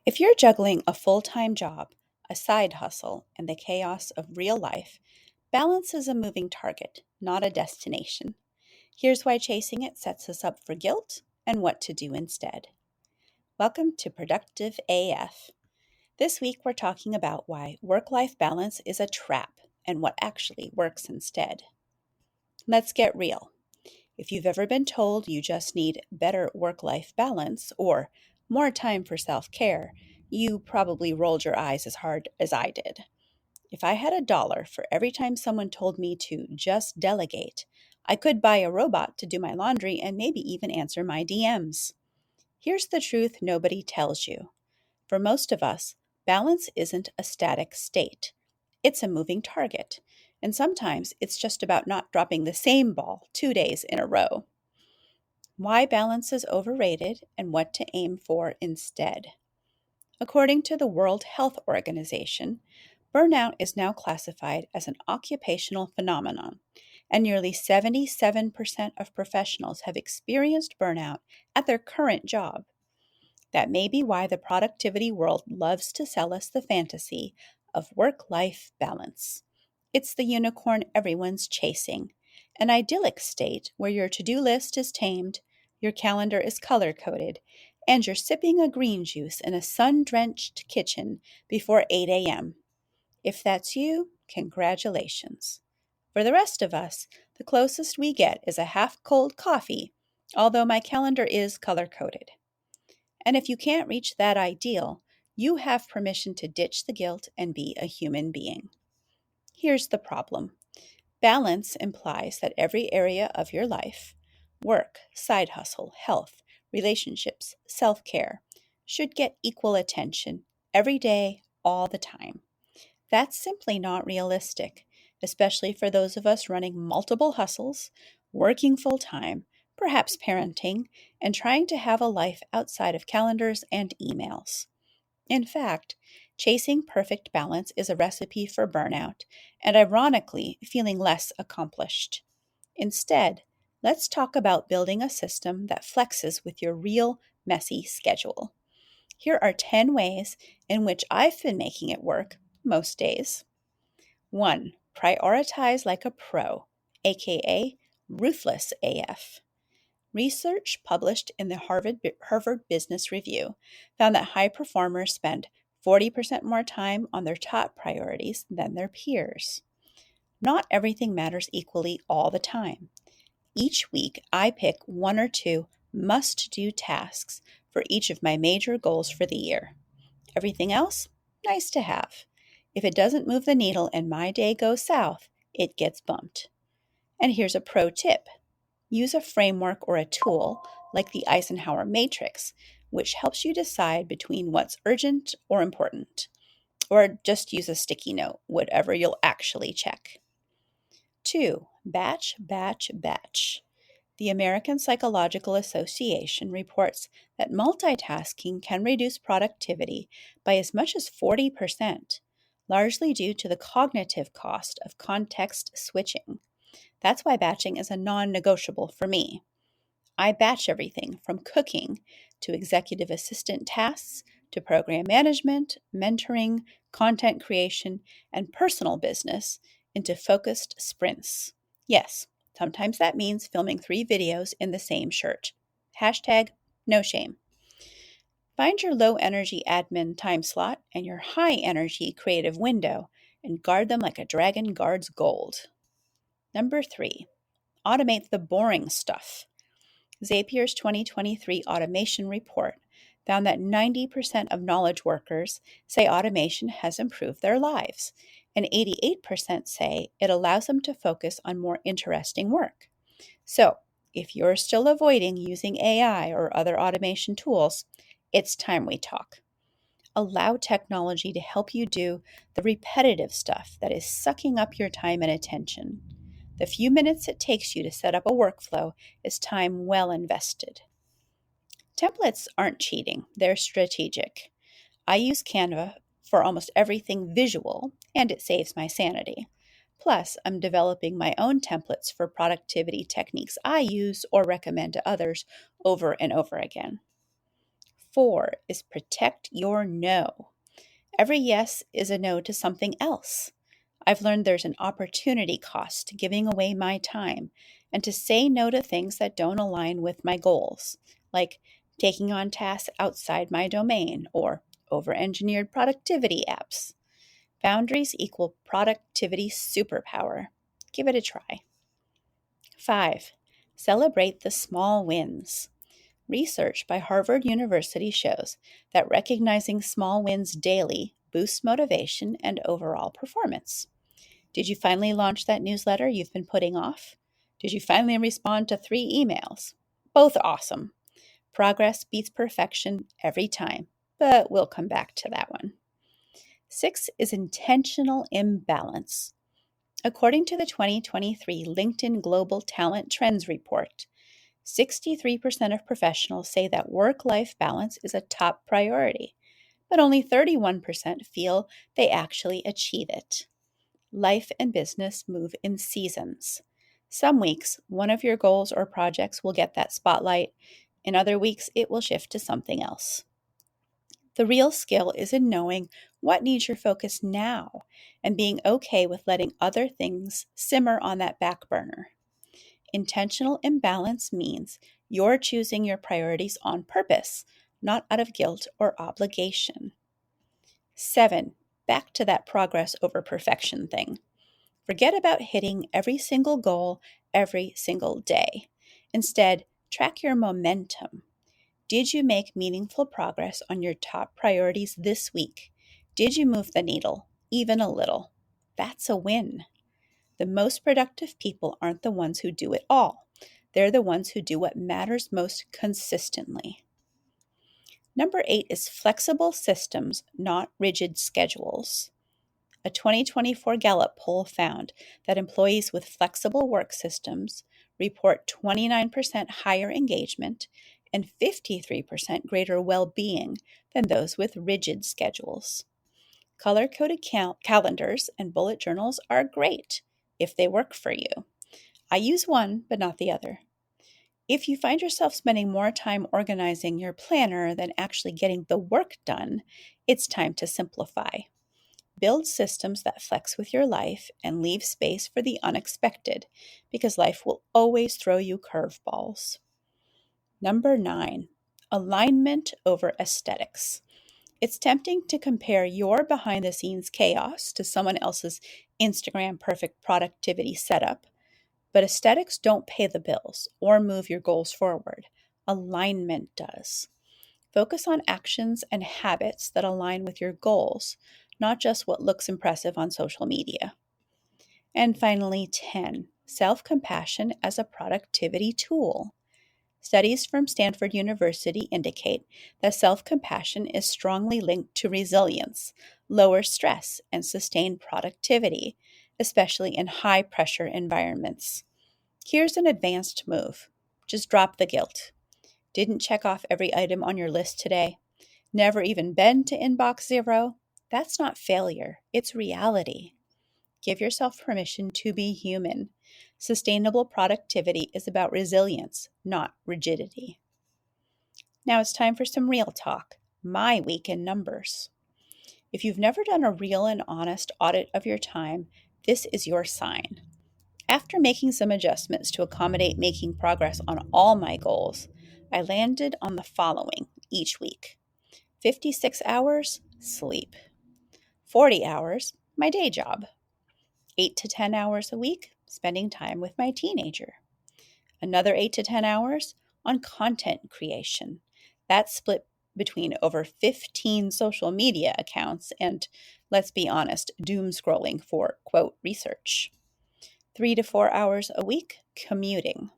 If you're juggling a full-time job, a side hustle, and the chaos of real life, balance is a moving target, not a destination. Here's why chasing it sets us up for guilt and what to do instead. Welcome to Productive AF. This week we're talking about why work-life balance is a trap and what actually works instead. Let's get real. If you've ever been told you just need better work-life balance or more time for self-care, you probably rolled your eyes as hard as I did. If I had $1 for every time someone told me to just delegate, I could buy a robot to do my laundry and maybe even answer my DMs. Here's the truth nobody tells you. For most of us, balance isn't a static state. It's a moving target. And sometimes it's just about not dropping the same ball 2 days in a row. Why balance is overrated and what to aim for instead. According to the World Health Organization, burnout is now classified as an occupational phenomenon, and nearly 77% of professionals have experienced burnout at their current job. That may be why the productivity world loves to sell us the fantasy of work-life balance. It's the unicorn everyone's chasing, an idyllic state where your to-do list is tamed, your calendar is color-coded, and you're sipping a green juice in a sun-drenched kitchen before 8 a.m. If that's you, congratulations. For the rest of us, the closest we get is a half-cold coffee, although my calendar is color-coded. And if you can't reach that ideal, you have permission to ditch the guilt and be a human being. Here's the problem. Balance implies that every area of your life, work, side hustle, health, relationships, self-care, should get equal attention every day, all the time. That's simply not realistic, especially for those of us running multiple hustles, working full-time, perhaps parenting, and trying to have a life outside of calendars and emails. In fact, chasing perfect balance is a recipe for burnout and, ironically, feeling less accomplished. Instead, let's talk about building a system that flexes with your real, messy schedule. Here are 10 ways in which I've been making it work most days. 1. Prioritize like a pro, aka ruthless AF. Research published in the Harvard Business Review found that high performers spend 40% more time on their top priorities than their peers. Not everything matters equally all the time. Each week, I pick 1 or 2 must-do tasks for each of my major goals for the year. Everything else, nice to have. If it doesn't move the needle and my day goes south, it gets bumped. And here's a pro tip. Use a framework or a tool like the Eisenhower matrix, which helps you decide between what's urgent or important. Or just use a sticky note, whatever you'll actually check. 2. Batch, batch, batch. The American Psychological Association reports that multitasking can reduce productivity by as much as 40%, largely due to the cognitive cost of context switching. That's why batching is a non-negotiable for me. I batch everything from cooking to executive assistant tasks to program management, mentoring, content creation, and personal business into focused sprints. Yes, sometimes that means filming 3 videos in the same shirt. Hashtag no shame. Find your low energy admin time slot and your high energy creative window and guard them like a dragon guards gold. Number 3. Automate the boring stuff. Zapier's 2023 automation report found that 90% of knowledge workers say automation has improved their lives, and 88% say it allows them to focus on more interesting work. So, if you're still avoiding using AI or other automation tools, it's time we talk. Allow technology to help you do the repetitive stuff that is sucking up your time and attention. The few minutes it takes you to set up a workflow is time well invested. Templates aren't cheating, they're strategic. I use Canva for almost everything visual, and it saves my sanity. Plus, I'm developing my own templates for productivity techniques I use or recommend to others over and over again. 4 is protect your no. Every yes is a no to something else. I've learned there's an opportunity cost to giving away my time and to say no to things that don't align with my goals, like taking on tasks outside my domain or over-engineered productivity apps. Boundaries equal productivity superpower. Give it a try. 5. Celebrate the small wins. Research by Harvard University shows that recognizing small wins daily boosts motivation and overall performance. Did you finally launch that newsletter you've been putting off? Did you finally respond to 3 emails? Both awesome. Progress beats perfection every time, but we'll come back to that one. 6 is intentional imbalance. According to the 2023 LinkedIn Global Talent Trends Report, 63% of professionals say that work-life balance is a top priority, but only 31% feel they actually achieve it. Life and business move in seasons. Some weeks, one of your goals or projects will get that spotlight. In other weeks, it will shift to something else. The real skill is in knowing what needs your focus now and being okay with letting other things simmer on that back burner. Intentional imbalance means you're choosing your priorities on purpose, not out of guilt or obligation. 7. Back to that progress over perfection thing. Forget about hitting every single goal every single day. Instead, track your momentum. Did you make meaningful progress on your top priorities this week? Did you move the needle, even a little? That's a win. The most productive people aren't the ones who do it all. They're the ones who do what matters most consistently. Number 8 is flexible systems, not rigid schedules. A 2024 Gallup poll found that employees with flexible work systems report 29% higher engagement and 53% greater well-being than those with rigid schedules. Color-coded calendars and bullet journals are great if they work for you. I use one, but not the other. If you find yourself spending more time organizing your planner than actually getting the work done, it's time to simplify. Build systems that flex with your life and leave space for the unexpected, because life will always throw you curveballs. Number 9, alignment over aesthetics. It's tempting to compare your behind-the-scenes chaos to someone else's Instagram perfect productivity setup, but aesthetics don't pay the bills or move your goals forward. Alignment does. Focus on actions and habits that align with your goals, not just what looks impressive on social media. And finally, 10, self-compassion as a productivity tool. Studies from Stanford University indicate that self-compassion is strongly linked to resilience, lower stress, and sustained productivity, especially in high-pressure environments. Here's an advanced move. Just drop the guilt. Didn't check off every item on your list today? Never even been to inbox 0? That's not failure, it's reality. Give yourself permission to be human. Sustainable productivity is about resilience, not rigidity. Now it's time for some real talk. My week in numbers. If you've never done a real and honest audit of your time, this is your sign. After making some adjustments to accommodate making progress on all my goals, I landed on the following each week. 56 hours, sleep. 40 hours, my day job. 8 to 10 hours a week, spending time with my teenager. Another 8 to 10 hours on content creation. That's split between over 15 social media accounts and, let's be honest, doom scrolling for, quote, research. 3 to 4 hours a week, commuting.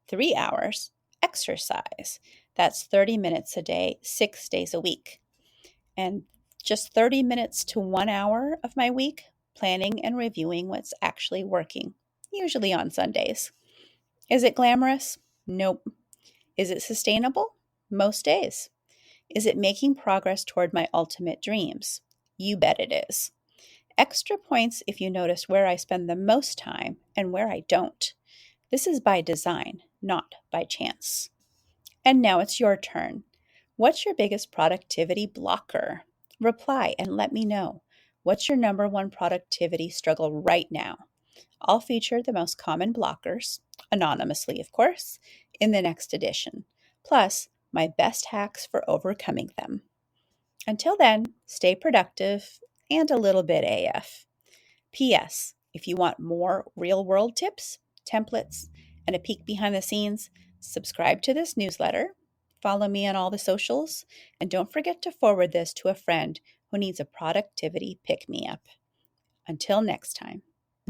3 hours, exercise. That's 30 minutes a day, 6 days a week. And just 30 minutes to 1 hour of my week, planning and reviewing what's actually working, usually on Sundays. Is it glamorous? Nope. Is it sustainable? Most days. Is it making progress toward my ultimate dreams? You bet it is. Extra points if you notice where I spend the most time and where I don't. This is by design, not by chance. And now it's your turn. What's your biggest productivity blocker? Reply and let me know. What's your number one productivity struggle right now? I'll feature the most common blockers, anonymously, of course, in the next edition, plus my best hacks for overcoming them. Until then, stay productive and a little bit AF. P.S. If you want more real world tips, templates, and a peek behind the scenes, subscribe to this newsletter, follow me on all the socials, and don't forget to forward this to a friend who needs a productivity pick me up. Until next time.